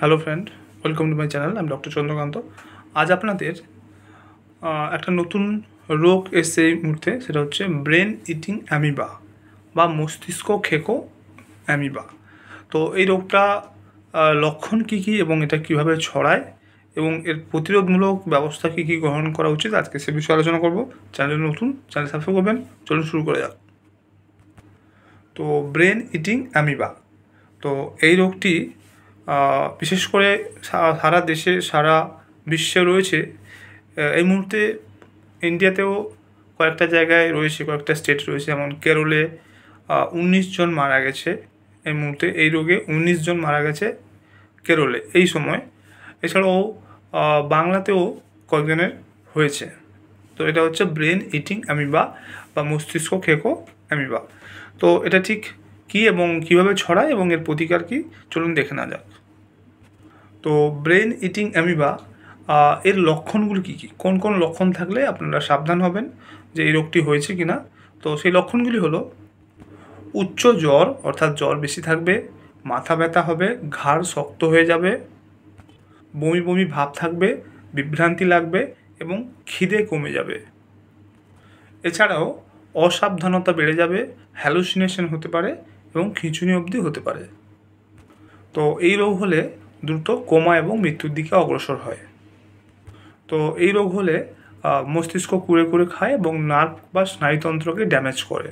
Hello friend, welcome to my channel. আমি doctor Chandrakant. আজ আপনাদের একটা নতুন রোগ এসছে এই মুহূর্তে, সেটা হচ্ছে ব্রেন ইটিং অ্যামিবা বা মস্তিষ্ক খেকো অ্যামিবা। তো এই রোগটা লক্ষণ কী কী এবং এটা কীভাবে ছড়ায় এবং এর প্রতিরোধমূলক ব্যবস্থা কী কী গ্রহণ করা উচিত, আজকে সে বিষয়ে আলোচনা করব। চ্যানেল নতুন, চ্যানেল সাবস্ক্রাইব করবেন। চলুন শুরু করে যাক। তো ব্রেন ইটিং অ্যামিবা, তো এই রোগটি বিশেষ করে সারা দেশে, সারা বিশ্বে রয়েছে। এই মুহূর্তে ইন্ডিয়াতেও কয়েকটা জায়গায় রয়েছে, কয়েকটা স্টেট রয়েছে, যেমন কেরলে 19 জন মারা গেছে এই মুহূর্তে। এই রোগে 19 জন মারা গেছে কেরলে এই সময়। এছাড়াও বাংলাতেও কয়েকজনের হয়েছে। তো এটা হচ্ছে ব্রেন ইটিং অ্যামিবা বা মস্তিষ্ক খেকো অ্যামিবা। তো এটা ঠিক কী এবং কীভাবে ছড়ায় এবং এর প্রতিকার কী, চলুন দেখে না যাক। তো ব্রেন ইটিং অ্যামিবা এর লক্ষণগুলি কী কী, কোন কোন লক্ষণ থাকলে আপনারা সাবধান হবেন যে এই রোগটি হয়েছে কি না। তো সেই লক্ষণগুলি হলো উচ্চ জ্বর, অর্থাৎ জ্বর বেশি থাকবে, মাথা ব্যথা হবে, ঘাড় শক্ত হয়ে যাবে, বমি বমি ভাব থাকবে, বিভ্রান্তি লাগবে এবং খিদে কমে যাবে। এছাড়াও অসাবধানতা বেড়ে যাবে, হ্যালুসিনেশন হতে পারে এবং খিঁচুনি অবধি হতে পারে। তো এই রোগ হলে দ্রুত কোমা এবং মৃত্যুর দিকে অগ্রসর হয়। তো এই রোগ হলে মস্তিষ্ক কুড়ে কুড়ে খায় এবং নার্ভ বা স্নায়ুতন্ত্রকে ড্যামেজ করে।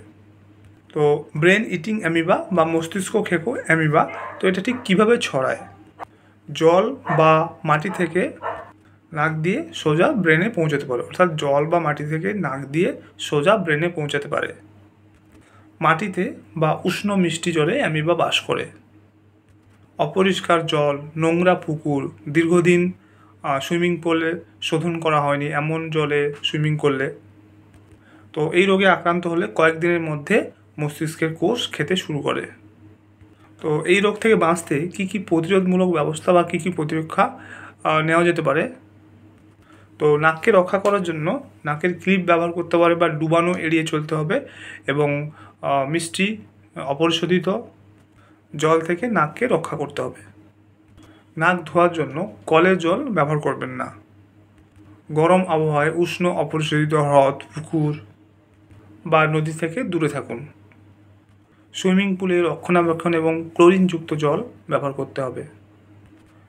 তো ব্রেন ইটিং অ্যামিবা বা মস্তিষ্ক খেকো অ্যামিবা, তো এটা ঠিক কীভাবে ছড়ায়? জল বা মাটি থেকে নাক দিয়ে সোজা ব্রেনে পৌঁছাতে পারে, অর্থাৎ জল বা মাটি থেকে নাক দিয়ে সোজা ব্রেনে পৌঁছাতে পারে। মাটিতে বা উষ্ণ মিষ্টি জলে অ্যামিবা বাস করে। অপরিষ্কার জল, নোংরা পুকুর, দীর্ঘদিন সুইমিং পুলে শোধন করা হয়নি এমন জলে সুইমিং করলে, তো এই রোগে আক্রান্ত হলে কয়েকদিনের মধ্যে মস্তিষ্কের কোষ খেতে শুরু করে। তো এই রোগ থেকে বাঁচতে কী কী প্রতিরোধমূলক ব্যবস্থা বা কী কী প্রতিরক্ষা নেওয়া যেতে পারে? তো নাককে রক্ষা করার জন্য নাকের ক্লিপ ব্যবহার করতে পারে বা ডুবানো এড়িয়ে চলতে হবে এবং মিষ্টি অপরিশোধিত জল থেকে নাককে রক্ষা করতে হবে। নাক ধোয়ার জন্য কলের জল ব্যবহার করবেন না। গরম আবহাওয়ায় উষ্ণ অপরিশোধিত হ্রদ, পুকুর বা নদী থেকে দূরে থাকুন। সুইমিং পুলে রক্ষণাবেক্ষণ এবং ক্লোরিনযুক্ত জল ব্যবহার করতে হবে।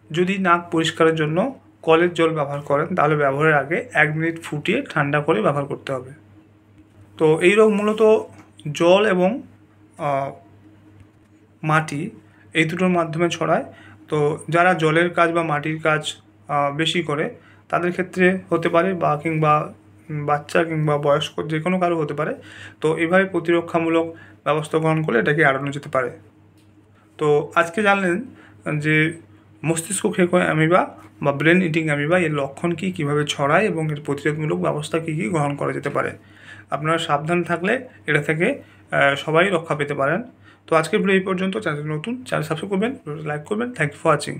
যদি নাক পরিষ্কারের জন্য কলের জল ব্যবহার করেন, তাহলে ব্যবহারের আগে 1 মিনিট ফুটিয়ে ঠান্ডা করে ব্যবহার করতে হবে। তো এই রোগ মূলত জল এবং মাটি, এই দুটোর মাধ্যমে ছড়ায়। তো যারা জলের কাজ বা মাটির কাজ বেশি করে, তাদের ক্ষেত্রে হতে পারে, বা কিংবা বাচ্চা কিংবা বয়স্ক যে কোনো কারো হতে পারে। তো এইভাবে প্রতিরক্ষামূলক ব্যবস্থা গ্রহণ করলে এটাকে এড়ানো যেতে পারে। তো আজকে জানলেন যে মস্তিষ্ক খেকো অ্যামিবা বা ব্রেন ইটিং অ্যামিবা এর লক্ষণ কী, কীভাবে ছড়ায় এবং এর প্রতিরোধমূলক ব্যবস্থা কী কী গ্রহণ করা যেতে পারে। আপনারা সাবধান থাকলে এটা থেকে সবাই রক্ষা পেতে পারেন। তো আজকের ভিডিও এই পর্যন্ত। চ্যানেল নতুন, চ্যানেল সাবস্ক্রাইব করবেন, লাইক করবেন। Thank you for watching.